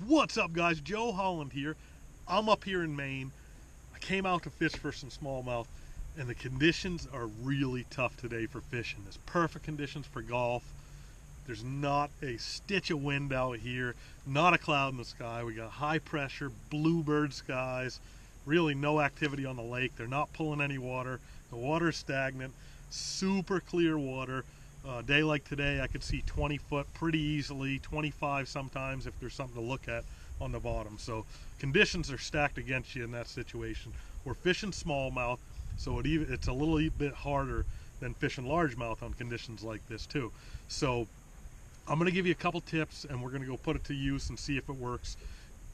What's up, guys? Joe Holland here. I'm up here in Maine. I came out to fish for some smallmouth, and the conditions are really tough today for fishing. There's perfect conditions for golf. There's not a stitch of wind out here, not a cloud in the sky. We got high pressure, bluebird skies, really no activity on the lake. They're not pulling any water. The water's stagnant, super clear water. Day like today, I could see 20 foot pretty easily, 25 sometimes if there's something to look at on the bottom. So conditions are stacked against you in that situation. We're fishing smallmouth, so it's a little bit harder than fishing largemouth on conditions like this too. So I'm going to give you a couple tips, and we're going to go put it to use and see if it works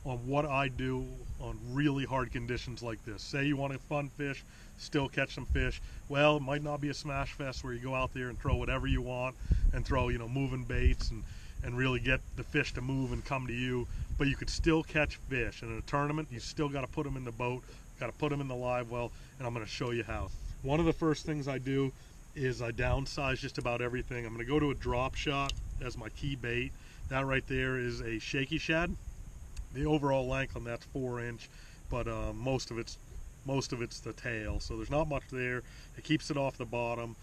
on what I do on really hard conditions like this. Say you want to fun fish, still catch some fish. Well, it might not be a smash fest where you go out there and throw whatever you want and throw, moving baits and really get the fish to move and come to you, but you could still catch fish. And in a tournament, you still got to put them in the boat, got to put them in the live well, and I'm going to show you how. One of the first things I do is I downsize just about everything. I'm going to go to a drop shot as my key bait. That right there is a shaky shad. The overall length on that's 4-inch, but most of it's the tail, so there's not much there. It keeps it off the bottom.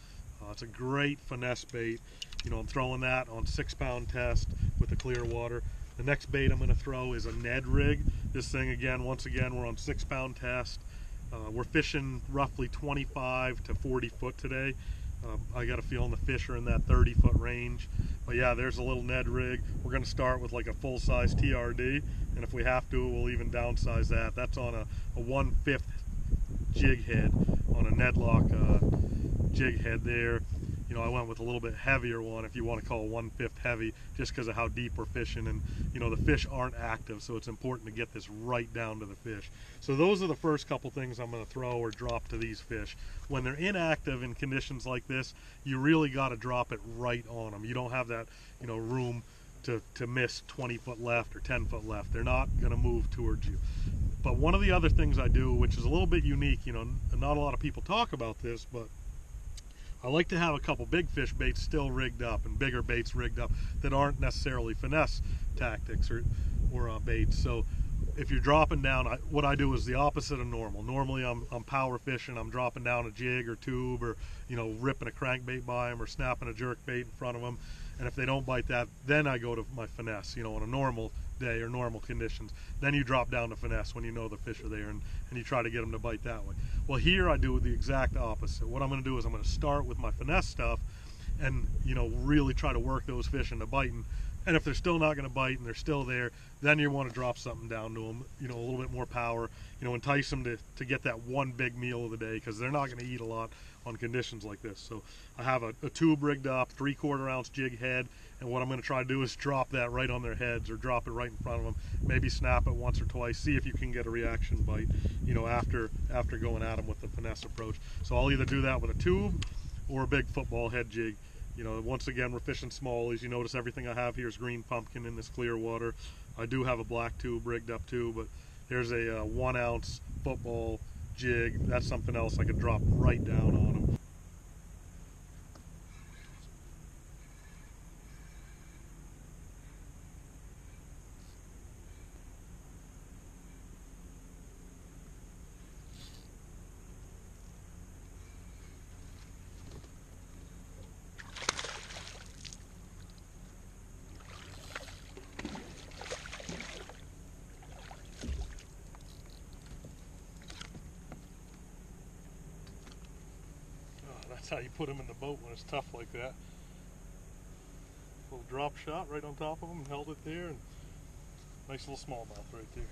It's a great finesse bait. I'm throwing that on 6-pound test with the clear water. The next bait I'm going to throw is a Ned rig. This thing, once again, we're on 6-pound test. We're fishing roughly 25 to 40 foot today. I got a feeling the fish are in that 30-foot range. But yeah, there's a little Ned rig. We're going to start with like a full-size TRD, and if we have to, we'll even downsize that. That's on a 1/5 jig head on a Ned lock jig head there. I went with a little bit heavier one, if you want to call 1/5 heavy, just because of how deep we're fishing, and the fish aren't active, so it's important to get this right down to the fish. So those are the first couple things I'm going to throw or drop to these fish. When they're inactive in conditions like this, you really got to drop it right on them. You don't have that room to miss 20 foot left or 10 foot left. They're not going to move towards you. But one of the other things I do, which is a little bit unique, not a lot of people talk about this, but I like to have a couple big fish baits still rigged up and bigger baits rigged up that aren't necessarily finesse tactics or baits. So if you're dropping down, what I do is the opposite of normal. Normally I'm power fishing, I'm dropping down a jig or tube, or ripping a crankbait by them or snapping a jerk bait in front of them. And if they don't bite that, then I go to my finesse, on a normal day or normal conditions. Then you drop down to finesse when you know the fish are there, and you try to get them to bite that way. Well, here I do the exact opposite. What I'm going to do is I'm going to start with my finesse stuff and really try to work those fish into biting. And if they're still not going to bite and they're still there, then you want to drop something down to them, a little bit more power, entice them to get that one big meal of the day, because they're not going to eat a lot on conditions like this. So I have a tube rigged up, 3/4 ounce jig head, and what I'm going to try to do is drop that right on their heads, or drop it right in front of them, maybe snap it once or twice, see if you can get a reaction bite, after going at them with the finesse approach. So I'll either do that with a tube or a big football head jig. Once again, we're fishing smallies. You notice everything I have here is green pumpkin in this clear water. I do have a black tube rigged up too, but there's a 1 ounce football jig. That's something else I could drop right down on them. That's how you put them in the boat when it's tough like that. Little drop shot right on top of them, and held it there, and nice little smallmouth right there.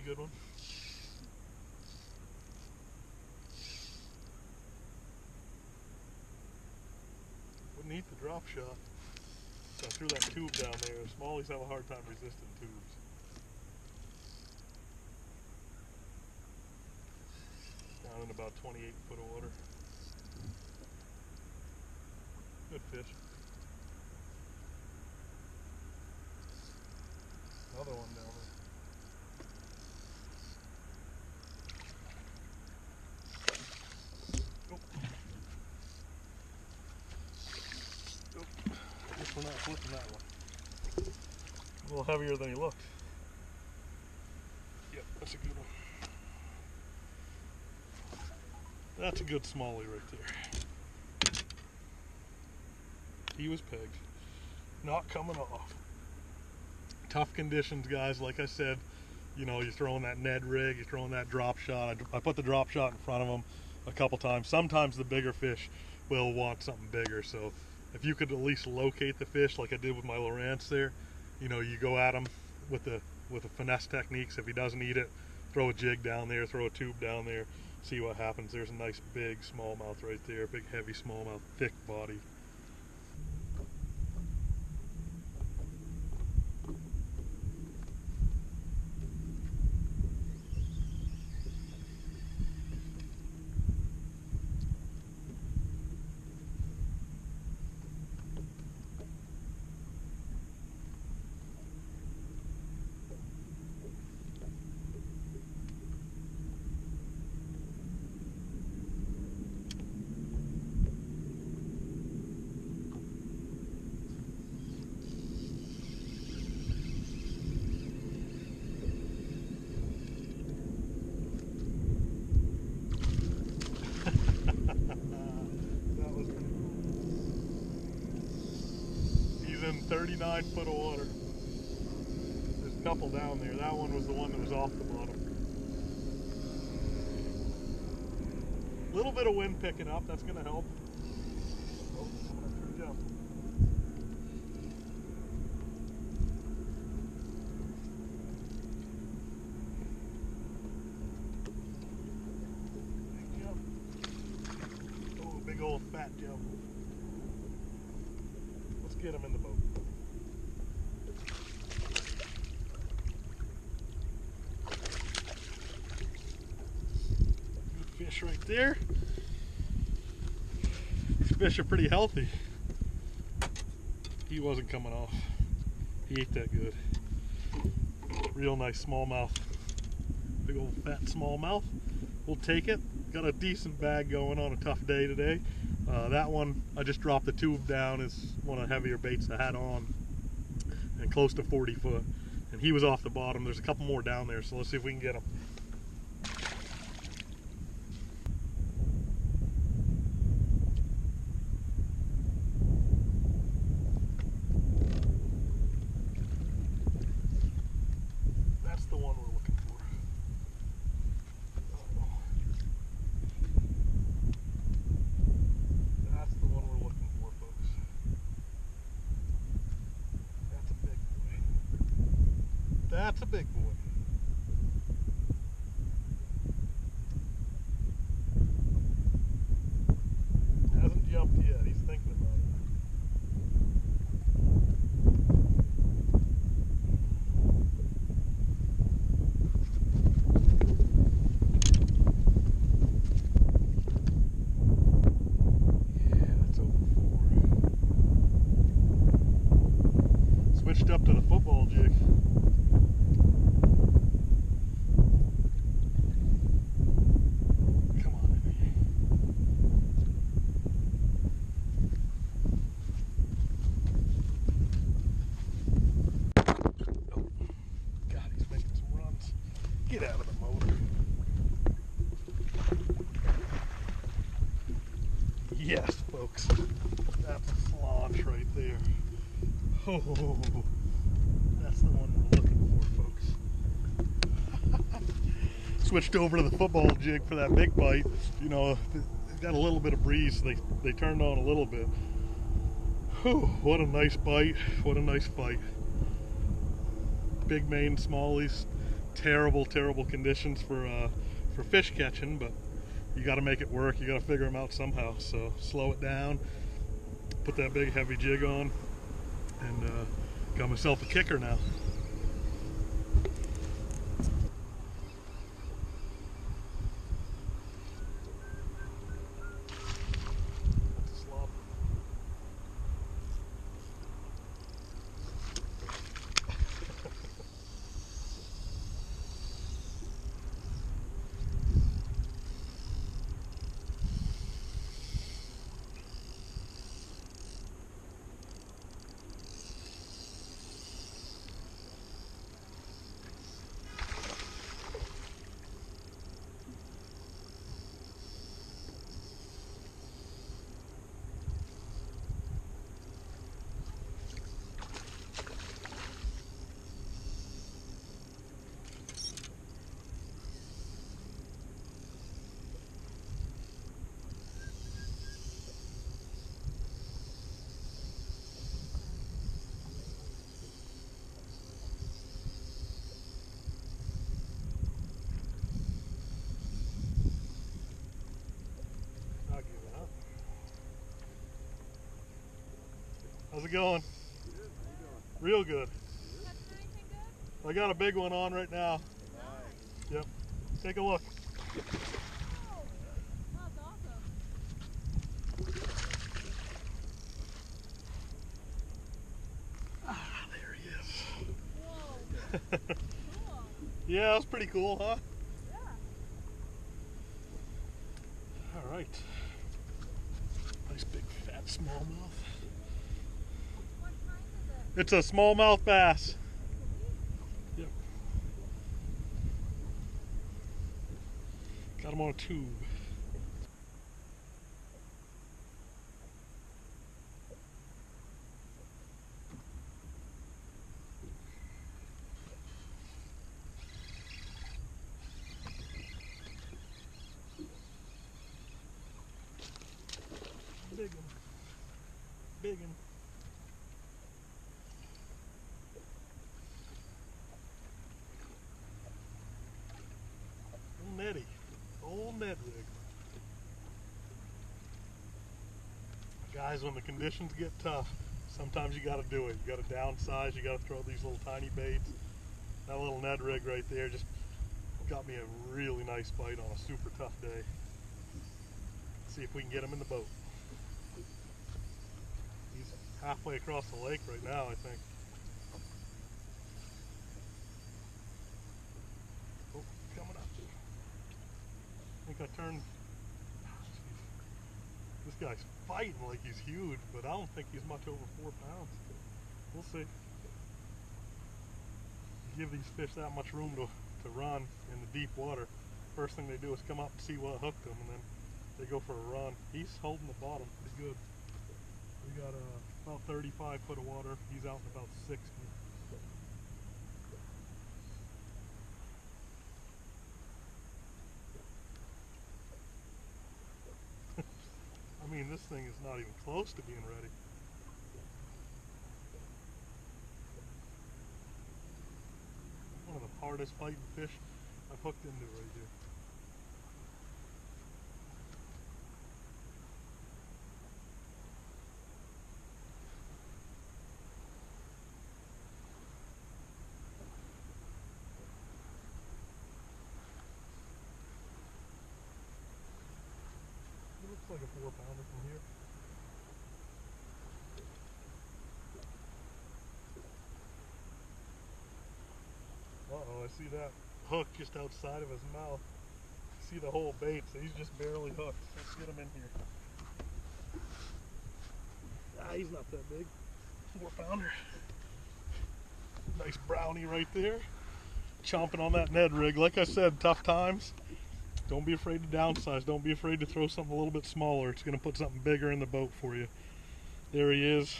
good one. Wouldn't eat the drop shot. So I threw that tube down there. Smallies have a hard time resisting tubes. Down in about 28 foot of water. Good fish. Another one down there. We're not flipping that one. A little heavier than he looked. Yep, that's a good one. That's a good smallie right there. He was pegged. Not coming off. Tough conditions, guys. Like I said, you know, you're throwing that Ned rig, you're throwing that drop shot. I put the drop shot in front of him a couple times. Sometimes the bigger fish will want something bigger, so if you could at least locate the fish like I did with my Lowrance there, you know, you go at him with the finesse techniques. If he doesn't eat it, throw a jig down there, throw a tube down there, see what happens. There's a nice big smallmouth right there, big heavy smallmouth, thick body. In 39 foot of water. There's a couple down there. That one was the one that was off the bottom. A little bit of wind picking up, that's going to help. Oh, good job. Big jump. Oh, big old fat jump. Let's get him in the boat. Good fish right there. These fish are pretty healthy. He wasn't coming off. He ate that good. Real nice smallmouth. Big old fat smallmouth. We'll take it. Got a decent bag going on a tough day today. That one, I just dropped the tube down, is one of the heavier baits I had on, and close to 40 foot. And he was off the bottom. There's a couple more down there, so let's see if we can get him. That's the one we're looking for. That's a big boy. Hasn't jumped yet. He's thinking about it. Yeah, that's over 4. Switched up to the football jig. Get out of the motor. Yes, folks. That's a slaunch right there. Oh, that's the one we're looking for, folks. Switched over to the football jig for that big bite. You know, it got a little bit of breeze, so they turned on a little bit. Whew, what a nice bite. What a nice fight. Big Maine Smallies. terrible conditions for fish catching, but you got to make it work. You got to figure them out somehow. So slow it down, put that big heavy jig on, and got myself a kicker now. How's it going? Good. How you doing? Real good. Catching anything good? I got a big one on right now. Nice. Yep. Take a look. Oh, that's awesome. Ah, there he is. Whoa. Cool. Yeah, that's pretty cool, huh? Yeah. All right. Nice big fat smallmouth. What kind is it? It's a smallmouth bass. Yep. Got him on a tube. Big one. Big one. Old netty. Old net rig. Guys, when the conditions get tough, sometimes you gotta do it. You gotta downsize, you gotta throw these little tiny baits. That little Ned rig right there just got me a really nice bite on a super tough day. See if we can get him in the boat. He's halfway across the lake right now, I think. Oh, coming up. I think I turned. This guy's fighting like he's huge, but I don't think he's much over 4 pounds. We'll see. You give these fish that much room to run in the deep water, first thing they do is come up and see what hooked them, and then they go for a run. He's holding the bottom pretty good. We got about 35 foot of water. He's out in about 60. I mean, this thing is not even close to being ready. One of the hardest fighting fish I've hooked into right here. It looks like a 4 pounder from here. Uh-oh, I see that hook just outside of his mouth. See the whole bait, so he's just barely hooked. Let's get him in here. Ah, he's not that big. 4 pounder. Nice brownie right there. Chomping on that Ned rig. Like I said, tough times. Don't be afraid to downsize. Don't be afraid to throw something a little bit smaller. It's going to put something bigger in the boat for you. There he is.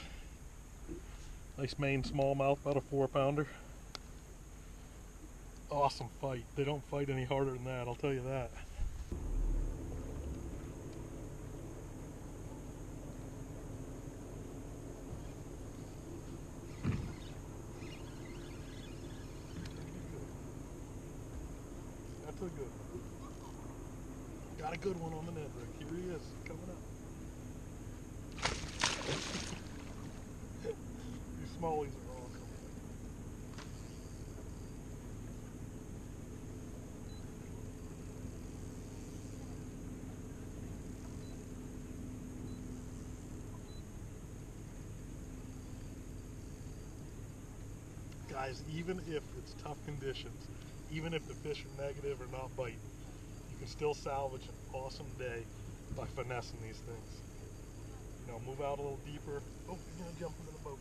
Nice Maine smallmouth, about a 4 pounder. Awesome fight. They don't fight any harder than that, I'll tell you that. That's a good one. Got a good one on the Ned rig. Here he is, coming up. These smallies are all coming up. Guys, even if it's tough conditions, even if the fish are negative or not biting, you can still salvage an awesome day by finessing these things. You know, move out a little deeper. Oh, you're gonna jump into the boat.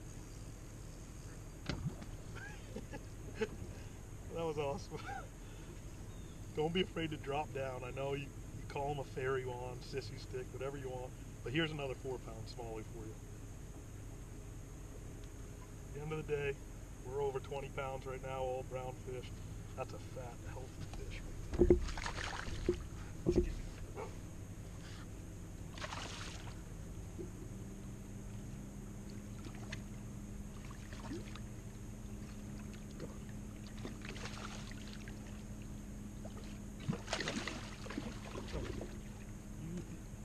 That was awesome. Don't be afraid to drop down. I know you call them a fairy wand, sissy stick, whatever you want, but here's another 4-pound smallie for you. At the end of the day, we're over 20 pounds right now, all brown fish. That's a fat, healthy fish right there. Let's get it.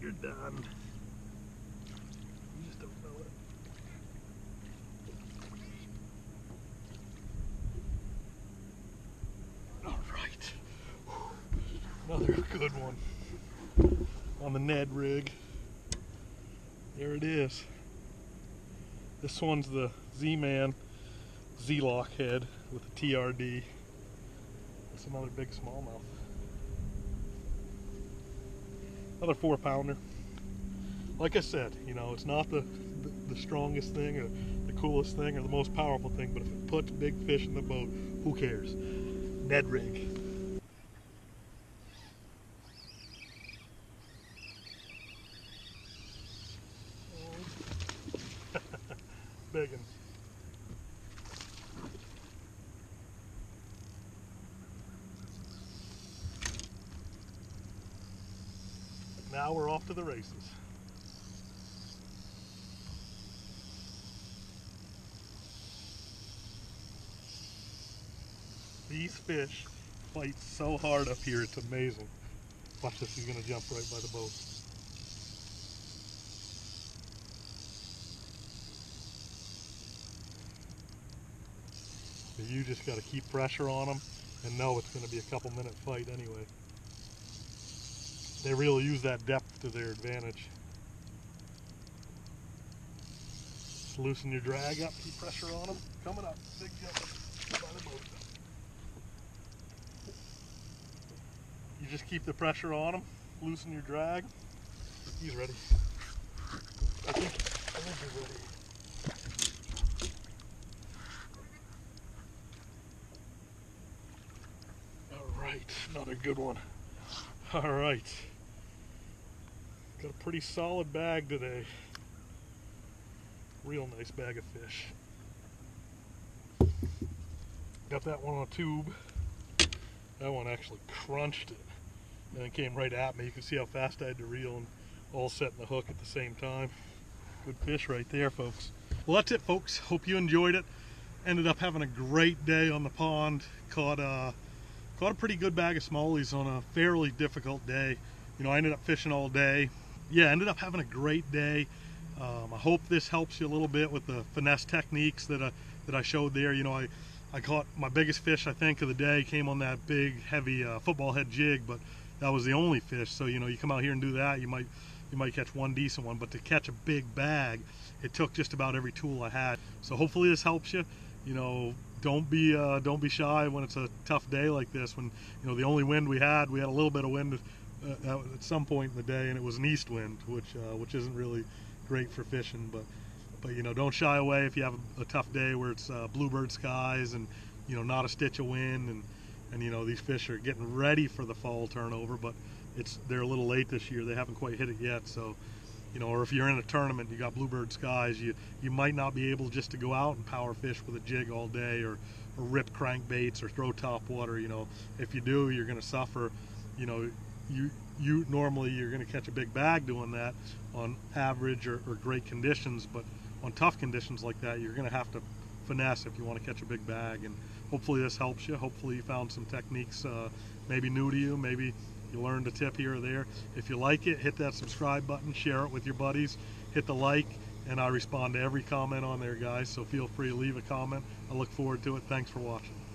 You're done. You just don't know it. Another good one on the Ned rig. There it is. This one's the Z-Man Z-Lock head with a TRD. That's another big smallmouth. Another 4-pounder. Like I said, you know, it's not the strongest thing or the coolest thing or the most powerful thing, but if it puts big fish in the boat, who cares? Ned rig. Big one. Now we're off to the races. These fish fight so hard up here, it's amazing. Watch this, he's gonna jump right by the boat. You just got to keep pressure on them and know it's going to be a couple-minute fight anyway. They really use that depth to their advantage. Just loosen your drag up, keep pressure on them. Coming up, big jump by the boat. You just keep the pressure on them, loosen your drag. He's ready. I think he's ready. Another good one. All right. Got a pretty solid bag today. Real nice bag of fish. Got that one on a tube. That one actually crunched it and it came right at me. You can see how fast I had to reel and all setting the hook at the same time. Good fish right there, folks. Well, that's it, folks. Hope you enjoyed it. Ended up having a great day on the pond. Caught a pretty good bag of smallies on a fairly difficult day. You know, I ended up fishing all day. Yeah, ended up having a great day. I hope this helps you a little bit with the finesse techniques that I showed there. You know, I caught my biggest fish, I think, of the day. Came on that big, heavy football head jig, but that was the only fish. So, you know, you come out here and do that, you might catch one decent one. But to catch a big bag, it took just about every tool I had. So hopefully this helps you. You know, don't be shy when it's a tough day like this. When, you know, the only wind we had a little bit of wind at some point in the day, and it was an east wind, which isn't really great for fishing. But you know, don't shy away if you have a tough day where it's bluebird skies and, you know, not a stitch of wind, and you know, these fish are getting ready for the fall turnover, but they're a little late this year. They haven't quite hit it yet. So, you know, or if you're in a tournament, you got bluebird skies, you might not be able just to go out and power fish with a jig all day, or rip crankbaits or throw top water. You know, if you do, you're going to suffer. You know, you normally you're going to catch a big bag doing that on average or great conditions, but on tough conditions like that, you're going to have to finesse if you want to catch a big bag. And hopefully this helps you. Hopefully you found some techniques maybe new to you, maybe you learned a tip here or there. If you like it, hit that subscribe button, share it with your buddies, hit the like, and I respond to every comment on there, guys, so feel free to leave a comment. I look forward to it. Thanks for watching.